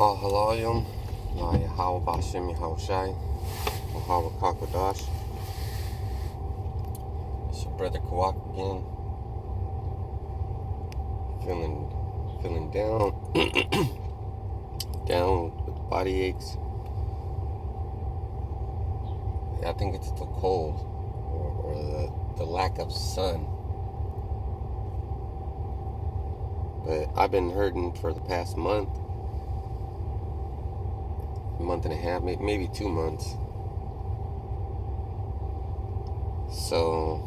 Halayim, Yahweh Bashem Yahushai, Yahweh Kakodash. It's your brother Kawak again. Feeling down, down with body aches. I think it's the cold or the lack of sun. But I've been hurting for the past month and a half, maybe 2 months. So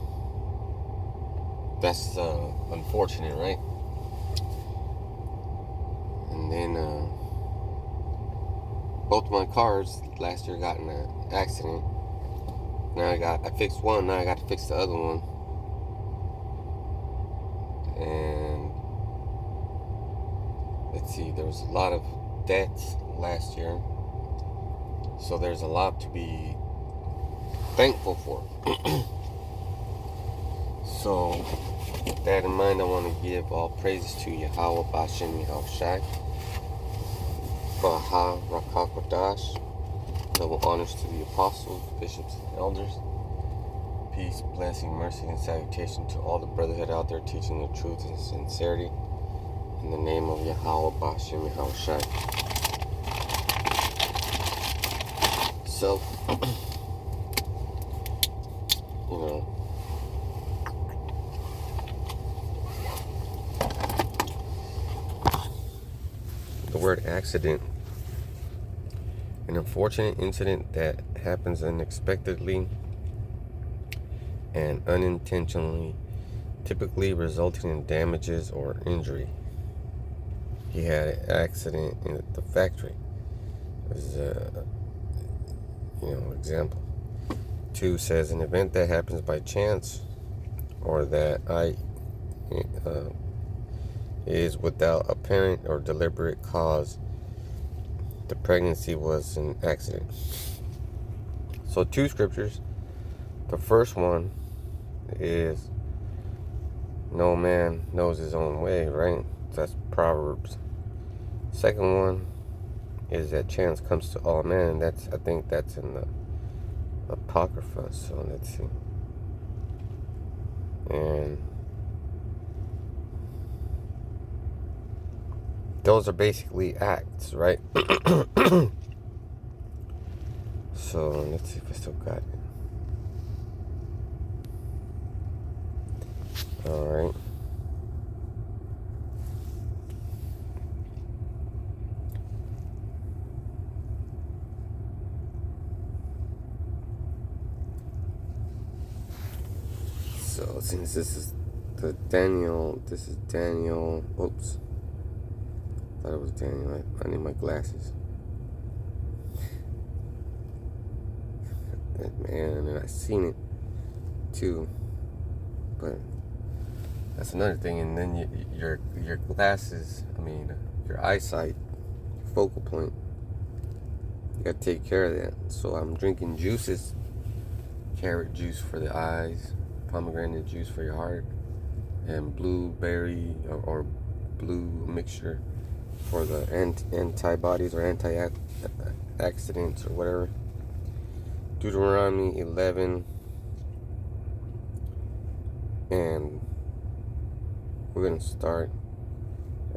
that's unfortunate, right? And then both my cars last year got in an accident. Now I fixed one. Now I got to fix the other one. And let's see, there was a lot of debts last year. So there's a lot to be thankful for. So with that in mind, I want to give all praises to Yahweh Bashem Yahushai, Baha Rakakodash. Double honors to the apostles, bishops, and elders. Peace, blessing, mercy, and salutation to all the brotherhood out there teaching the truth and sincerity. In the name of Yahweh Bashem Yahushai. So, the word accident, an unfortunate incident that happens unexpectedly and unintentionally, typically resulting in damages or injury. He had an accident in the factory. As example. 2 says an event that happens by chance or that is without apparent or deliberate cause. The pregnancy was an accident. So 2 scriptures. The first one is no man knows his own way, right? That's Proverbs. Second one is that chance comes to all men, and I think that's in the Apocrypha. So let's see. And those are basically acts, right? So let's see if I still got it. Alright. So since this is Daniel. Oops. Thought it was Daniel. I need my glasses. Man, and I seen it too. But that's another thing. And then your glasses, your eyesight, your focal point, you gotta take care of that. So I'm drinking juices. Carrot juice for the eyes, pomegranate juice for your heart, and blueberry or blue mixture for the antibodies or anti-accidents or whatever. Deuteronomy 11, and we're going to start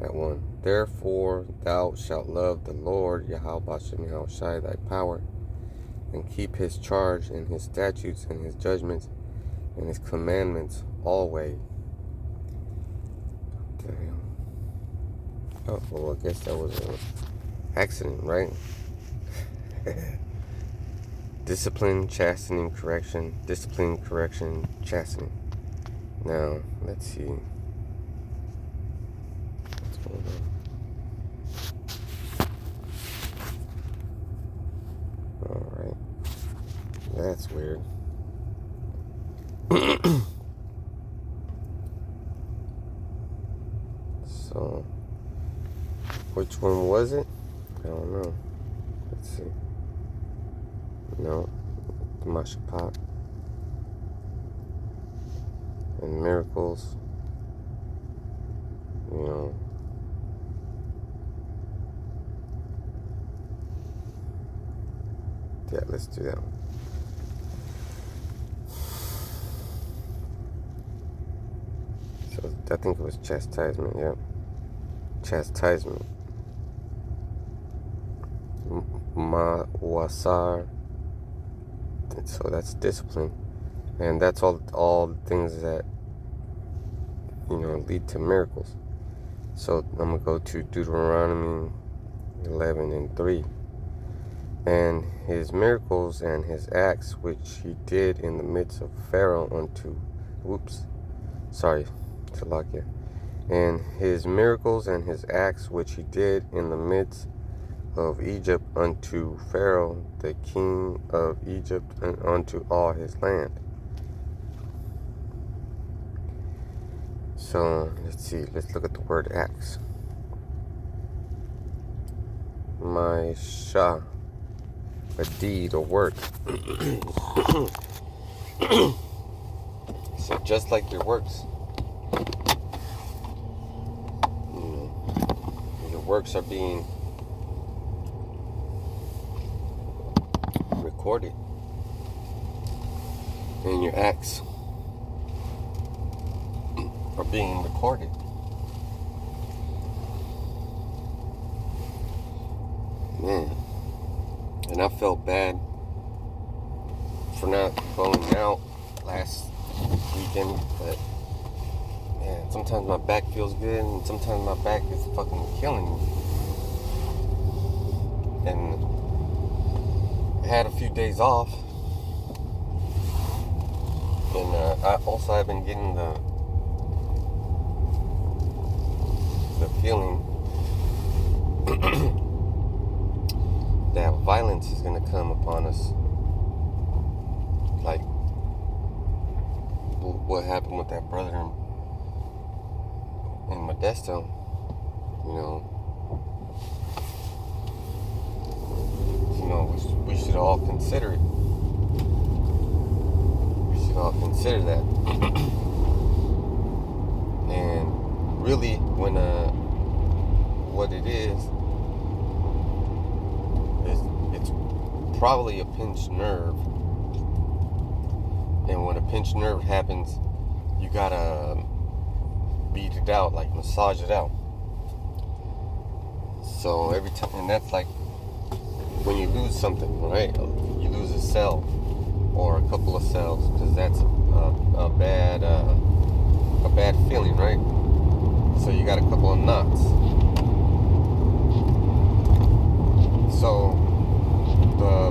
at 1. Therefore thou shalt love the Lord Yahweh Bashem Yahushai thy power, and keep his charge and his statutes and his judgments and his commandments always. Oh, well, I guess that was an accident, right? Discipline, chastening, correction. Discipline, correction, chastening. Now, let's see. What's going on? Alright. That's weird. So, which one was it? I don't know. Let's see. No. Mashapat. And miracles. Yeah, let's do that one. So I think it was chastisement. Yeah, chastisement. Mawasar. So that's discipline, and that's all things that lead to miracles. So I'm gonna go to Deuteronomy 11:3. And his miracles and his acts which he did in the midst of Pharaoh Salakia. And his miracles and his acts which he did in the midst of Egypt unto Pharaoh the king of Egypt and unto all his land. So let's see, let's look at the word acts. My Shah, a deed, a work. So just like your works, your works are being recorded, and your acts are being recorded. Man, and I felt bad for not going out last weekend, but man, sometimes my back feels good and sometimes my back is fucking killing me. And I had a few days off, and I've been getting the feeling that violence is going to come upon us, like what happened with that brother in Modesto. We should all consider it. We should all consider that. And really, when what it is it's probably a pinched nerve. And when a pinched nerve happens, you gotta beat it out, like massage it out. So every time, and that's like when you lose something, right? You lose a cell or a couple of cells, because that's a bad feeling, right? So you got a couple of knots. So the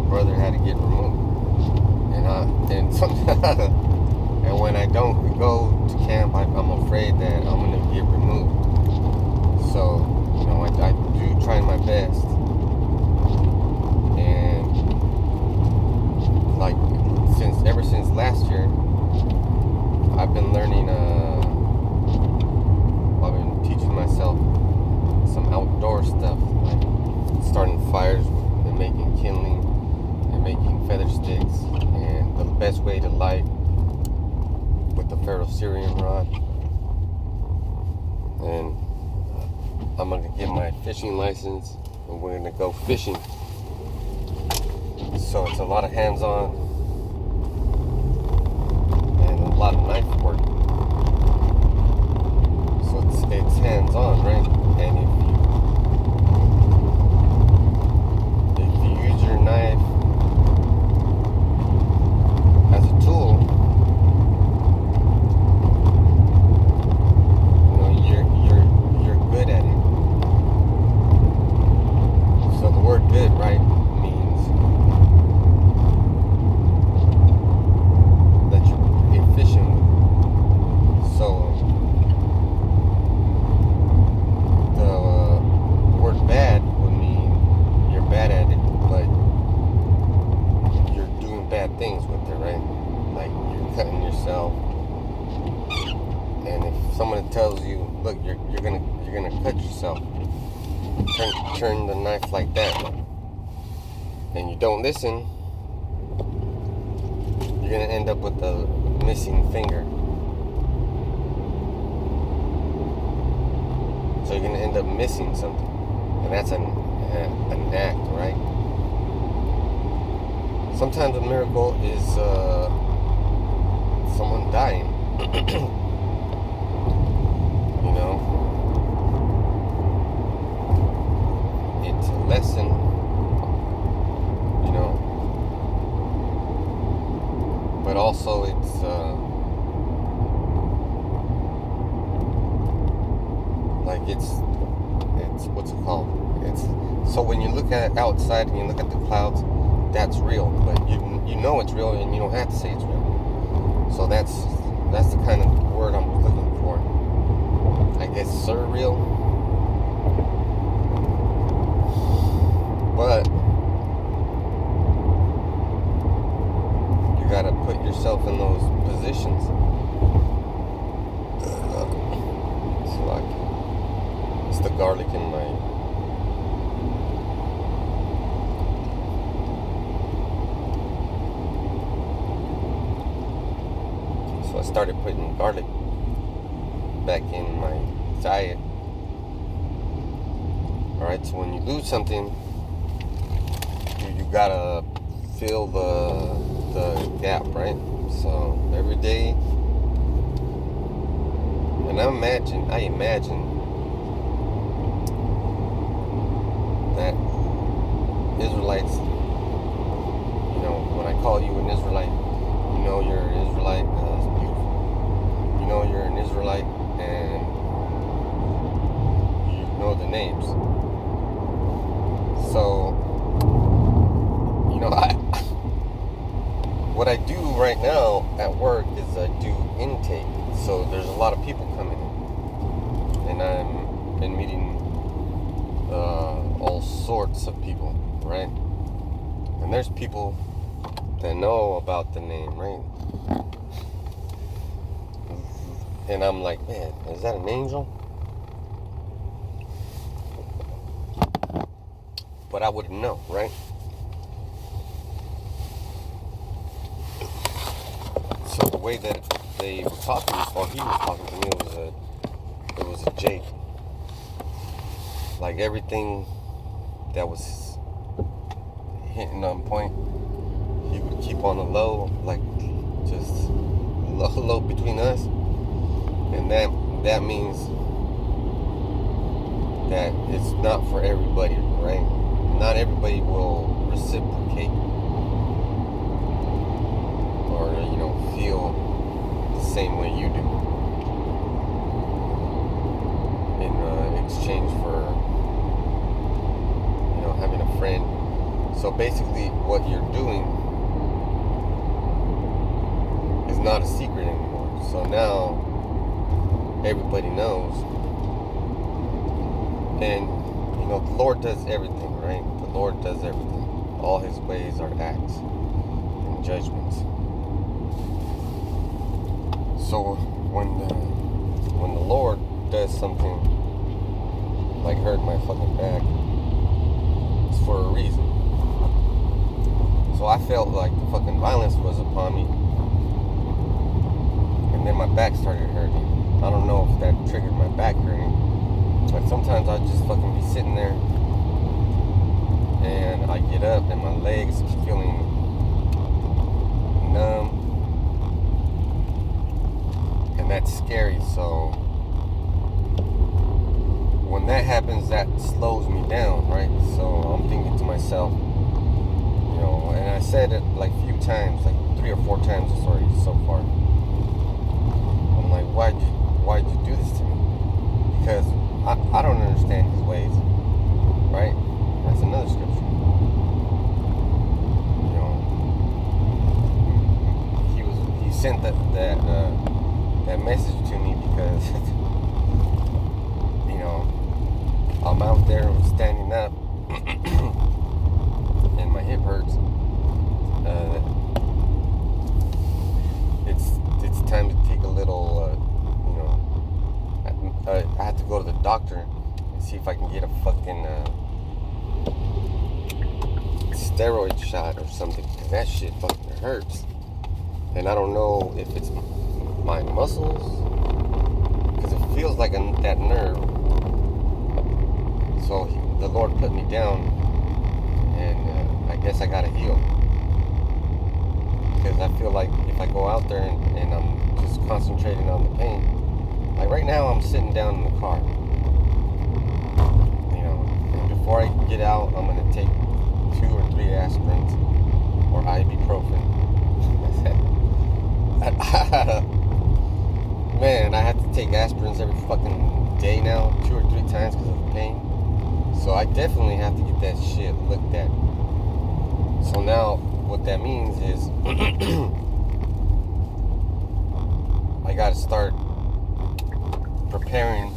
brother had to get removed, and when I don't go to camp, I'm afraid that I'm gonna get removed. So I do try my best, and like ever since last year, I've been learning. I've been teaching myself some outdoor stuff, like starting fires and making kindling and making feather sticks, and the best way to light with the ferro-Syrian rod. And I'm going to get my fishing license, and we're going to go fishing. So it's a lot of hands-on and a lot of knife work. So it's hands-on, right? And if you use your knife as a tool, you're good at it. So the word good, right, means that you're efficient with it. So the word bad would mean you're bad at it, but you're doing bad things with it, right? Like you're cutting yourself. And if someone tells you, look, you're gonna cut yourself, turn the knife like that, and you don't listen, you're gonna end up with a missing finger. So you're gonna end up missing something, and that's an act, right? Sometimes a miracle is someone dying. You know, it's a lesson. You know, but also it's like it's what's it called? It's so when you look at outside and you look at the clouds, that's real. But you know it's real, and you don't have to say it's real. So that's the kind of word I'm looking for. I guess surreal. But you gotta put yourself in those positions. It's like it's the garlic in my. So I started putting garlic back in my diet. Alright, so when you lose something, you gotta fill the gap, right? So every day, and I imagine that Israelites, you know, when I call you an Israelite, you know you're an Israelite. It's beautiful. You know you're an Israelite, and you know the names. So, you know, what I do right now at work is I do intake. So there's a lot of people coming in, and I've been meeting all sorts of people, right? And there's people that know about the name, right? And I'm like, man, is that an angel? But I wouldn't know, right? So the way that they were talking, or he was talking to me, it was a jake. Like everything that was hitting on point, he would keep on the low, like just low between us, and that means that it's not for everybody, right? Not everybody will reciprocate or feel the same way you do in exchange for having a friend. So basically what you're doing is not a secret anymore. So now everybody knows. And the Lord does everything, right? The Lord does everything. All his ways are acts and judgments. So when the Lord does something like hurt my fucking back, it's for a reason. So I felt like the fucking violence was upon me, and then my back started hurting. I don't know if that triggered my back hurting, but sometimes I just fucking be sitting there, and I get up, and my legs feeling numb, and that's scary. So when that happens, that slows me down, right? So I'm thinking to myself, and I said it like a few times, like 3 or 4 times already so far. I'm like, why'd you do this to me? Because I don't understand his ways, right? That's another scripture. He sent that message to me because I'm out there standing up and my hip hurts. It's time to take a little, I have to go to the doctor and see if I can get a fucking steroid shot or something, because that shit fucking hurts. And I don't know if it's my muscles, because it feels like that nerve. So the Lord put me down, and I guess I gotta heal. because I feel like if I go out there and I'm just concentrating on the pain, like right now I'm sitting down in the car, and before I get out, I'm going to take 2 or 3 aspirins or ibuprofen. Man, I have to take aspirins every fucking day now, 2 or 3 times because of the pain. So I definitely have to get that shit looked at. So now, what that means is I gotta start preparing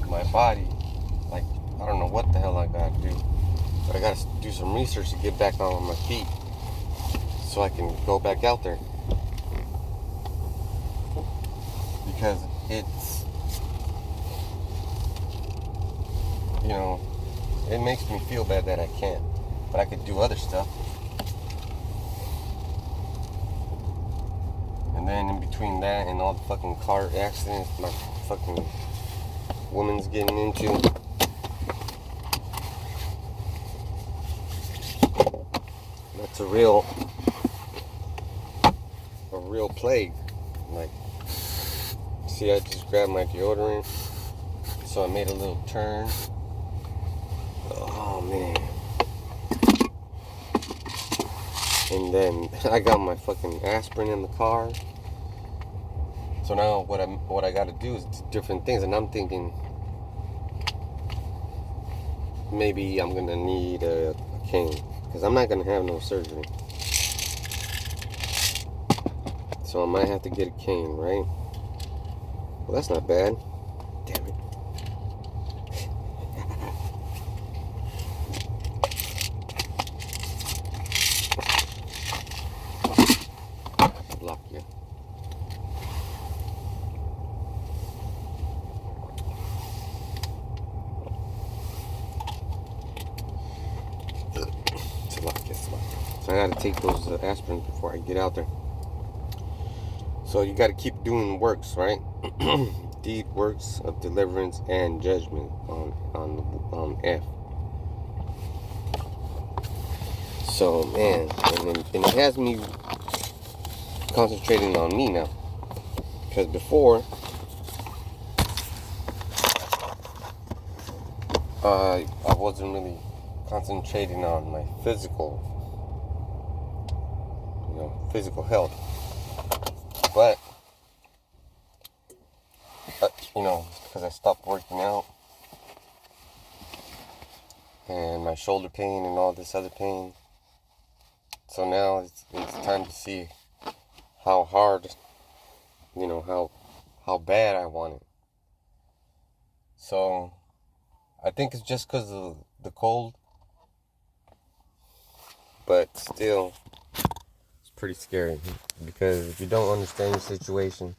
my body. Like, I don't know what the hell I gotta do, but I gotta do some research to get back on my feet so I can go back out there. Because it's, it makes me feel bad that I can't, but I could do other stuff. And then in between that and all the fucking car accidents my fucking woman's getting into, that's a real plague. Like, see, I just grabbed my deodorant, so I made a little turn. Oh man. And then I got my fucking aspirin in the car. So now what I got to do is different things, and I'm thinking maybe I'm gonna need a cane because I'm not gonna have no surgery. So I might have to get a cane, right? Well, that's not bad. Damn it. Block you. So I gotta take those aspirins before I get out there. So you gotta keep doing works, right? Deed, works of deliverance, and judgment on F. So man, and it has me concentrating on me now, because before I wasn't really concentrating on my physical health, but because I stopped working out and my shoulder pain and all this other pain. So now it's time to see how hard, how bad I want it. So I think it's just because of the cold, but still, it's pretty scary, because if you don't understand your situation,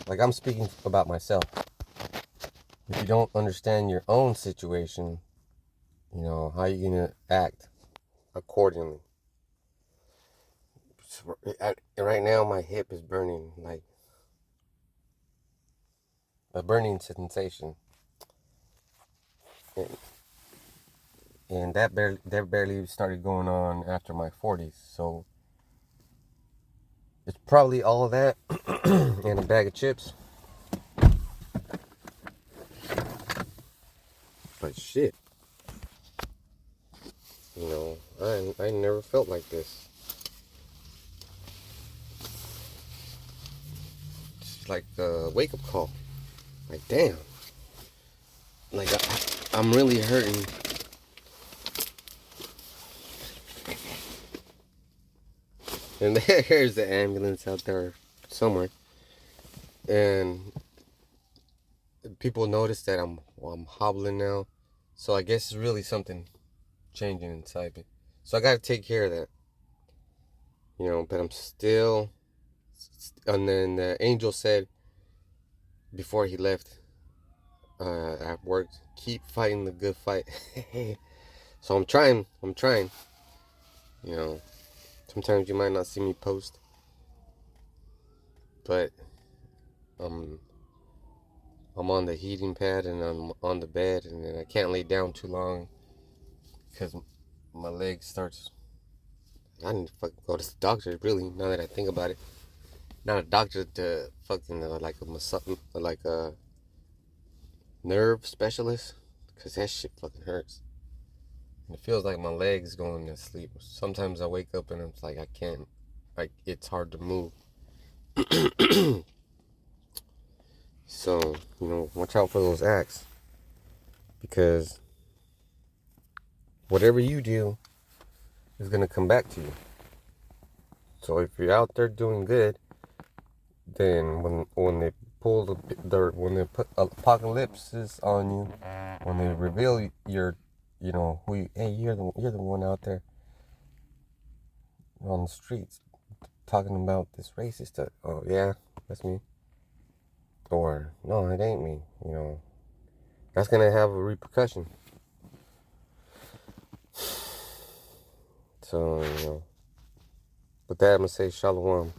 like I'm speaking about myself, if you don't understand your own situation, how are you going to act accordingly? Right now, my hip is burning, like a burning sensation. And that barely started going on after my 40s. So it's probably all of that and a bag of chips. But shit, I never felt like this. It's like a wake-up call. Like, damn. Like, I'm really hurting. And there's the ambulance out there somewhere. And people notice that I'm hobbling now. So I guess it's really something changing inside me. So I got to take care of that. But I'm still... And then the angel said, before he left at work, keep fighting the good fight. So I'm trying. Sometimes you might not see me post, but I'm on the heating pad and I'm on the bed, and then I can't lay down too long because my leg starts I need to fucking go to the doctor, really, now that I think about it. Not a doctor to fucking, like like a nerve specialist. Because that shit fucking hurts. And it feels like my legs going to sleep. Sometimes I wake up and it's like I can't, like, it's hard to move. So, watch out for those acts. Because whatever you do is going to come back to you. So if you're out there doing good, then when they pull when they put apocalypses on you, when they reveal your, hey, you're the one out there on the streets talking about this racist stuff. Oh yeah, that's me. Or no, it ain't me. That's gonna have a repercussion. So with that, I'm gonna say shalom.